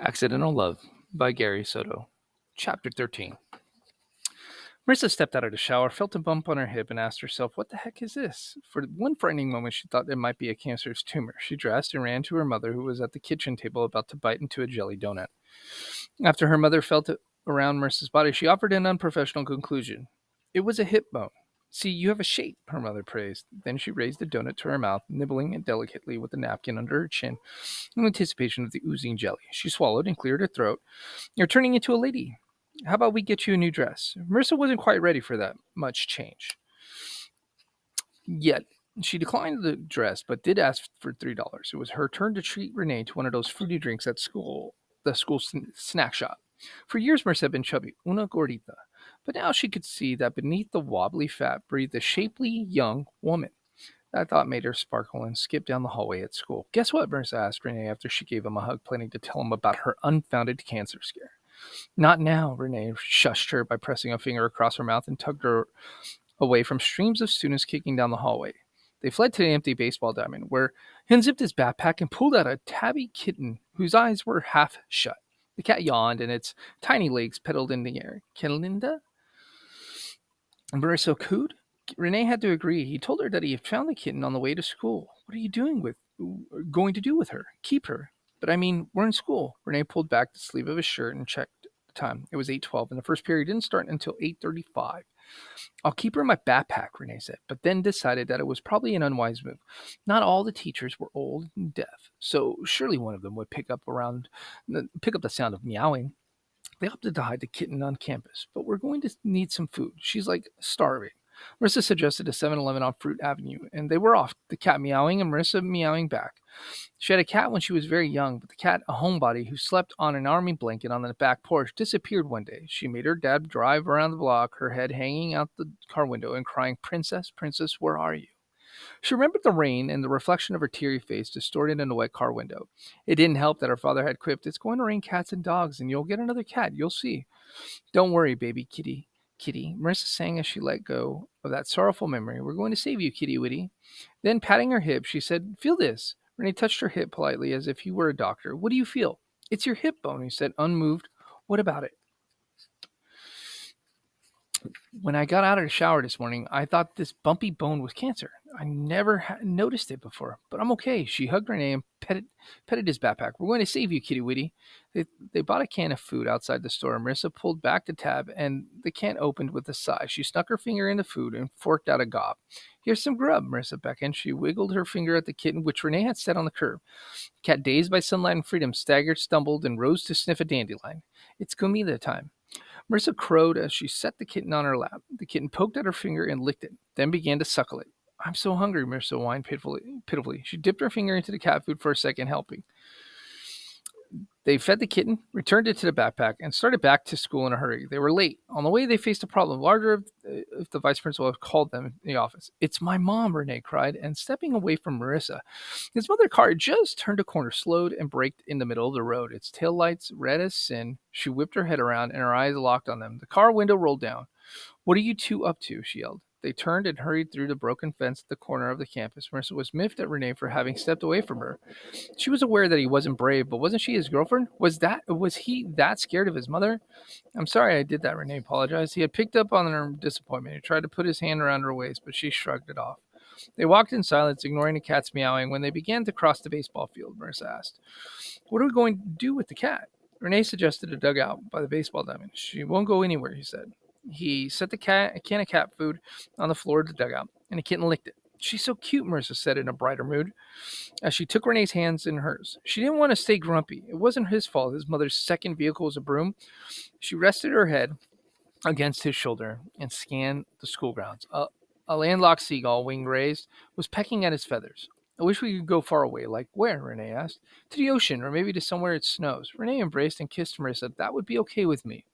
Accidental Love by Gary Soto. Chapter 13. Marissa stepped out of the shower, felt a bump on her hip, and asked herself, what the heck is this? For one frightening moment, she thought it might be a cancerous tumor. She dressed and ran to her mother, who was at the kitchen table about to bite into a jelly donut. After her mother felt it around Marissa's body, she offered an unprofessional conclusion. It was a hip bone. See, you have a shape, her mother praised. Then she raised the donut to her mouth, nibbling it delicately with a napkin under her chin in anticipation of the oozing jelly. She swallowed and cleared her throat. You're turning into a lady. How about we get you a new dress? Marissa wasn't quite ready for that much change. Yet, she declined the dress, but did ask for $3. It was her turn to treat Renee to one of those fruity drinks at school, the school snack shop. For years, Marissa had been chubby, una gordita, but now she could see that beneath the wobbly fat breathed a shapely young woman. That thought made her sparkle and skip down the hallway at school. Guess what? Marissa asked Renee after she gave him a hug, planning to tell him about her unfounded cancer scare. Not now, Renee shushed her by pressing a finger across her mouth and tugged her away from streams of students kicking down the hallway. They fled to the empty baseball diamond, where he unzipped his backpack and pulled out a tabby kitten whose eyes were half shut. The cat yawned and its tiny legs pedaled in the air. Kelinda? And Marissa cooed? Renee had to agree. He told her that he had found the kitten on the way to school. What are you going to do with her? Keep her. But I mean, we're in school. Renee pulled back the sleeve of his shirt and checked the time. It was 8:12, and the first period didn't start until 8:35. I'll keep her in my backpack, Renee said, but then decided that it was probably an unwise move. Not all the teachers were old and deaf, so surely one of them would pick up the sound of meowing. They opted to hide the kitten on campus, but we're going to need some food. She's like starving. Marissa suggested a 7-Eleven on Fruit Avenue, and they were off, the cat meowing and Marissa meowing back. She had a cat when she was very young, but the cat, a homebody who slept on an army blanket on the back porch, disappeared one day. She made her dad drive around the block, her head hanging out the car window and crying, Princess, Princess, where are you? She remembered the rain and the reflection of her teary face distorted in the wet car window. It didn't help that her father had quipped, it's going to rain cats and dogs, and you'll get another cat, you'll see. Don't worry, baby kitty. Kitty, Marissa sang as she let go of that sorrowful memory. We're going to save you, Kitty Witty. Then, patting her hip, she said, feel this. Renee touched her hip politely as if he were a doctor. What do you feel? It's your hip bone, he said, unmoved. What about it? When I got out of the shower this morning, I thought this bumpy bone was cancer. I never noticed it before, but I'm okay. She hugged Renee and petted his backpack. We're going to save you, Kitty Witty. They bought a can of food outside the store. Marissa pulled back the tab, and the can opened with a sigh. She snuck her finger in the food and forked out a gob. Here's some grub, Marissa beckoned. She wiggled her finger at the kitten, which Renee had set on the curb. The cat, dazed by sunlight and freedom, staggered, stumbled, and rose to sniff a dandelion. It's comida time. Marissa crowed as she set the kitten on her lap. The kitten poked at her finger and licked it, then began to suckle it. I'm so hungry, Marissa whined pitifully. She dipped her finger into the cat food for a second, helping. They fed the kitten, returned it to the backpack, and started back to school in a hurry. They were late. On the way, they faced a problem, larger if the vice principal had called them in the office. It's my mom, Renee cried, and stepping away from Marissa, his mother car just turned a corner, slowed, and braked in the middle of the road. Its taillights red as sin. She whipped her head around, and her eyes locked on them. The car window rolled down. What are you two up to? She yelled. They turned and hurried through the broken fence at the corner of the campus. Marissa was miffed at Renee for having stepped away from her. She was aware that he wasn't brave, but wasn't she his girlfriend? Was he that scared of his mother? I'm sorry I did that, Renee apologized. He had picked up on her disappointment. He tried to put his hand around her waist, but she shrugged it off. They walked in silence, ignoring the cat's meowing. When they began to cross the baseball field, Marissa asked, what are we going to do with the cat? Renee suggested a dugout by the baseball diamond. She won't go anywhere, he said. He set a can of cat food on the floor of the dugout, and the kitten licked it. She's so cute, Marissa said in a brighter mood, as she took Renee's hands in hers. She didn't want to stay grumpy. It wasn't his fault. His mother's second vehicle was a broom. She rested her head against his shoulder and scanned the school grounds. A landlocked seagull, wing raised, was pecking at his feathers. I wish we could go far away. Like where? Renee asked. To the ocean, or maybe to somewhere it snows. Renee embraced and kissed Marissa. That would be okay with me.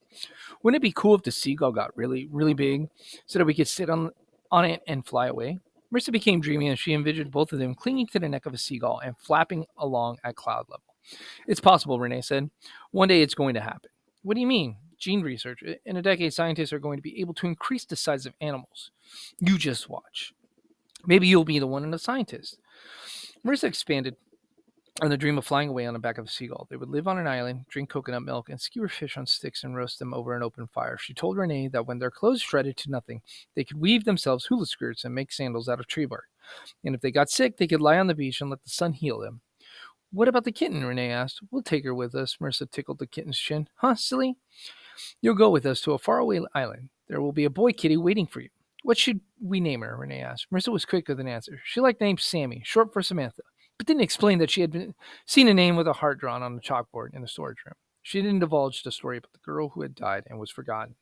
Wouldn't it be cool if the seagull got really, really big so that we could sit on it and fly away? Marissa became dreamy as she envisioned both of them clinging to the neck of a seagull and flapping along at cloud level. It's possible, Renee said. One day it's going to happen. What do you mean? Gene research. In a decade, scientists are going to be able to increase the size of animals. You just watch. Maybe you'll be the one and a scientist. Marissa expanded and the dream of flying away on the back of a seagull. They would live on an island, drink coconut milk, and skewer fish on sticks and roast them over an open fire. She told Renee that when their clothes shredded to nothing, they could weave themselves hula skirts and make sandals out of tree bark. And if they got sick, they could lie on the beach and let the sun heal them. What about the kitten? Renee asked. We'll take her with us. Marissa tickled the kitten's chin. Huh, silly? You'll go with us to a faraway island. There will be a boy kitty waiting for you. What should we name her? Renee asked. Marissa was quick with an answer. She liked the name Sammy, short for Samantha, but didn't explain that she had seen a name with a heart drawn on the chalkboard in the storage room. She didn't divulge the story about the girl who had died and was forgotten.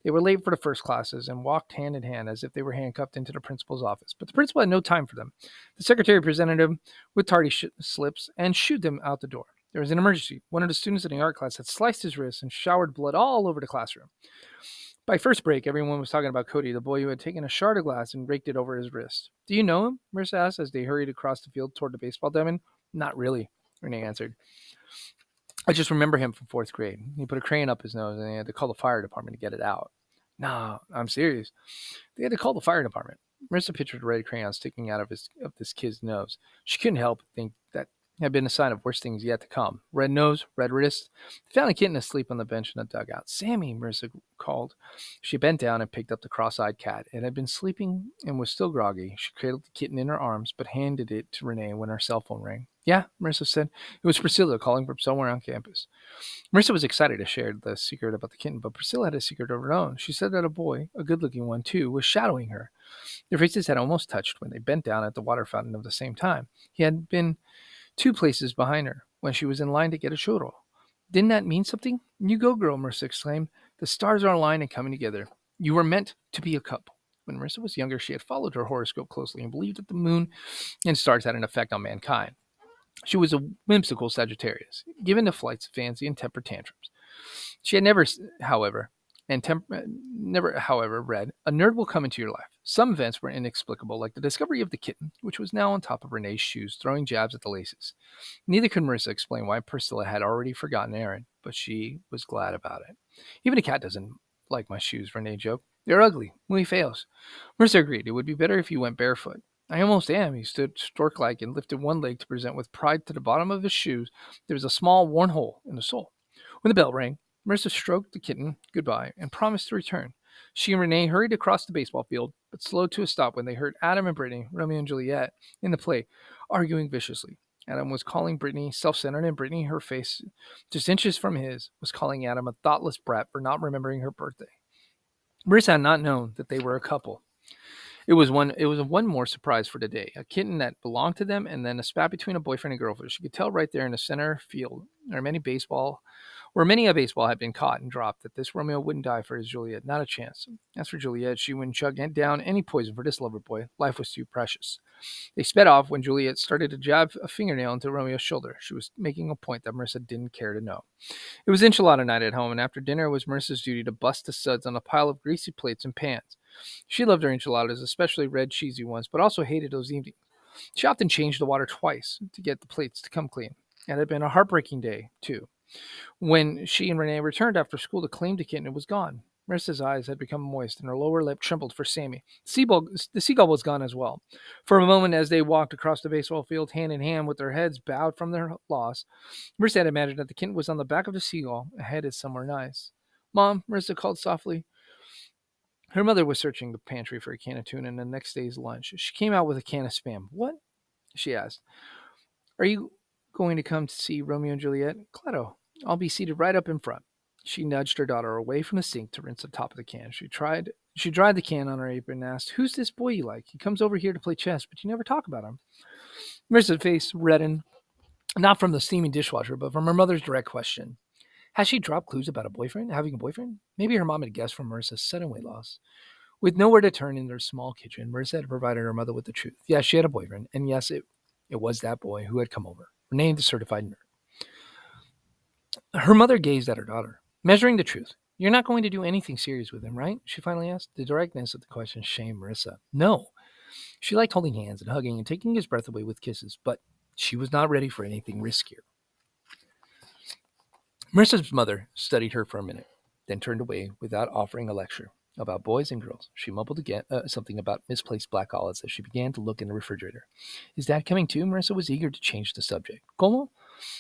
They were late for the first classes and walked hand in hand as if they were handcuffed into the principal's office. But the principal had no time for them. The secretary presented them with tardy slips and shooed them out the door. There was an emergency. One of the students in the art class had sliced his wrist and showered blood all over the classroom. By first break, everyone was talking about Cody, the boy who had taken a shard of glass and raked it over his wrist. Do you know him? Marissa asked as they hurried across the field toward the baseball diamond. Not really, Renee answered. I just remember him from fourth grade. He put a crayon up his nose and they had to call the fire department to get it out. No, I'm serious. They had to call the fire department. Marissa pictured a red crayon sticking out of this kid's nose. She couldn't help but think that had been a sign of worse things yet to come. Red nose, red wrist. They found a kitten asleep on the bench in the dugout. Sammy, Marissa called. She bent down and picked up the cross-eyed cat. It had been sleeping and was still groggy. She cradled the kitten in her arms, but handed it to Renee when her cell phone rang. Yeah, Marissa said. It was Priscilla calling from somewhere on campus. Marissa was excited to share the secret about the kitten, but Priscilla had a secret of her own. She said that a boy, a good-looking one too, was shadowing her. Their faces had almost touched when they bent down at the water fountain at the same time. He had been two places behind her when she was in line to get a churro. Didn't that mean something? You go, girl, Marissa exclaimed. The stars are aligned and coming together. You were meant to be a couple. When Marissa was younger, she had followed her horoscope closely and believed that the moon and stars had an effect on mankind. She was a whimsical Sagittarius, given to flights of fancy and temper tantrums. She had however, never, read, a nerd will come into your life. Some events were inexplicable, like the discovery of the kitten, which was now on top of Renee's shoes, throwing jabs at the laces. Neither could Marissa explain why Priscilla had already forgotten Aaron, but she was glad about it. Even a cat doesn't like my shoes, Renee joked. They're ugly. Muy feos. Marissa agreed. It would be better if you went barefoot. I almost am. He stood stork-like and lifted one leg to present with pride to the bottom of his shoes. There was a small, worn hole in the sole. When the bell rang, Marissa stroked the kitten goodbye and promised to return. She and Renee hurried across the baseball field, but slowed to a stop when they heard Adam and Brittany, Romeo and Juliet, in the play, arguing viciously. Adam was calling Brittany self-centered, and Brittany, her face just inches from his, was calling Adam a thoughtless brat for not remembering her birthday. Marissa had not known that they were a couple. It was one more surprise for the day. A kitten that belonged to them, and then a spat between a boyfriend and girlfriend. She could tell right there in the center field, where many a baseball had been caught and dropped, that this Romeo wouldn't die for his Juliet. Not a chance. As for Juliet, she wouldn't chug down any poison for this lover boy. Life was too precious. They sped off when Juliet started to jab a fingernail into Romeo's shoulder. She was making a point that Marissa didn't care to know. It was enchilada night at home, and after dinner it was Marissa's duty to bust the suds on a pile of greasy plates and pans. She loved her enchiladas, especially red cheesy ones, but also hated those evenings. She often changed the water twice to get the plates to come clean. It had been a heartbreaking day, too. When she and Renee returned after school to claim the kitten, it was gone. Marissa's eyes had become moist, and her lower lip trembled for Sammy. The seagull was gone as well. For a moment, as they walked across the baseball field hand in hand with their heads bowed from their loss, Marissa had imagined that the kitten was on the back of the seagull, headed somewhere nice. Mom, Marissa called softly. Her mother was searching the pantry for a can of tuna in the next day's lunch. She came out with a can of Spam. What? She asked. Are you going to come to see Romeo and Juliet? Claro. I'll be seated right up in front. She nudged her daughter away from the sink to rinse the top of the can. She dried the can on her apron and asked, Who's this boy you like? He comes over here to play chess, but you never talk about him. Marissa's face reddened, not from the steaming dishwasher, but from her mother's direct question. Has she dropped clues about having a boyfriend? Maybe her mom had guessed from Marissa's sudden weight loss. With nowhere to turn in their small kitchen, Marissa had provided her mother with the truth. Yes, she had a boyfriend, and yes, it was that boy who had come over, named the certified nerd. Her mother gazed at her daughter, measuring the truth. You're not going to do anything serious with him, right? She finally asked. The directness of the question shamed Marissa. No. She liked holding hands and hugging and taking his breath away with kisses, but she was not ready for anything riskier. Marissa's mother studied her for a minute, then turned away without offering a lecture. about boys and girls. She mumbled again something about misplaced black olives as she began to look in the refrigerator. Is Dad coming too? Marissa was eager to change the subject. Como?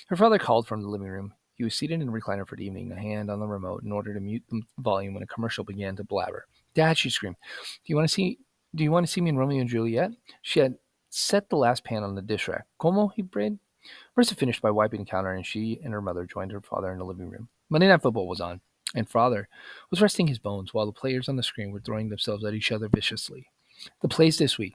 Her father called from the living room. He was seated in a recliner for the evening, a hand on the remote in order to mute the volume when a commercial began to blabber. Dad, she screamed, "Do you want to see? Do you want to see me in Romeo and Juliet?" She had set the last pan on the dish rack. Como? He brayed. Marissa finished by wiping the counter, and she and her mother joined her father in the living room. Monday Night Football was on, and father was resting his bones while the players on the screen were throwing themselves at each other viciously. The plays this week.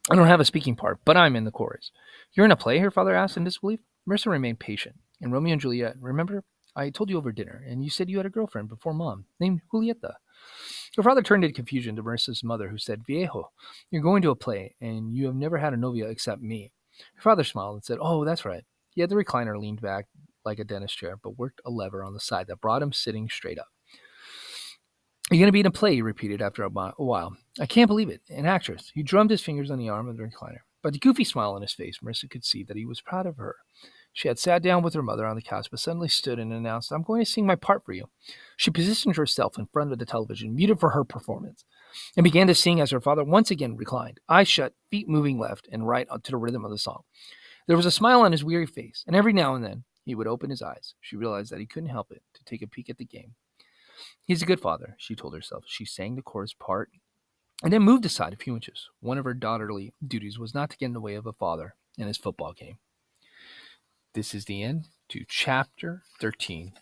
I don't have a speaking part, but I'm in the chorus. You're in a play? Her father asked in disbelief. Marissa remained patient. In Romeo and Juliet, remember? I told you over dinner, and you said you had a girlfriend before Mom, named Julieta. Her father turned in confusion to Marissa's mother, who said, Viejo, you're going to a play, and you have never had a novia except me. Her father smiled and said, Oh, that's right. He had the recliner leaned back like a dentist chair, but worked a lever on the side that brought him sitting straight up. You're going to be in a play, he repeated after a while. I can't believe it. An actress. He drummed his fingers on the arm of the recliner. By the goofy smile on his face, Marissa could see that he was proud of her. She had sat down with her mother on the couch, but suddenly stood and announced, I'm going to sing my part for you. She positioned herself in front of the television, muted for her performance, and began to sing as her father once again reclined, eyes shut, feet moving left and right to the rhythm of the song. There was a smile on his weary face, and every now and then he would open his eyes. She realized that he couldn't help it to take a peek at the game. He's a good father, she told herself. She sang the chorus part and then moved aside a few inches. One of her daughterly duties was not to get in the way of a father in his football game. This is the end to chapter 13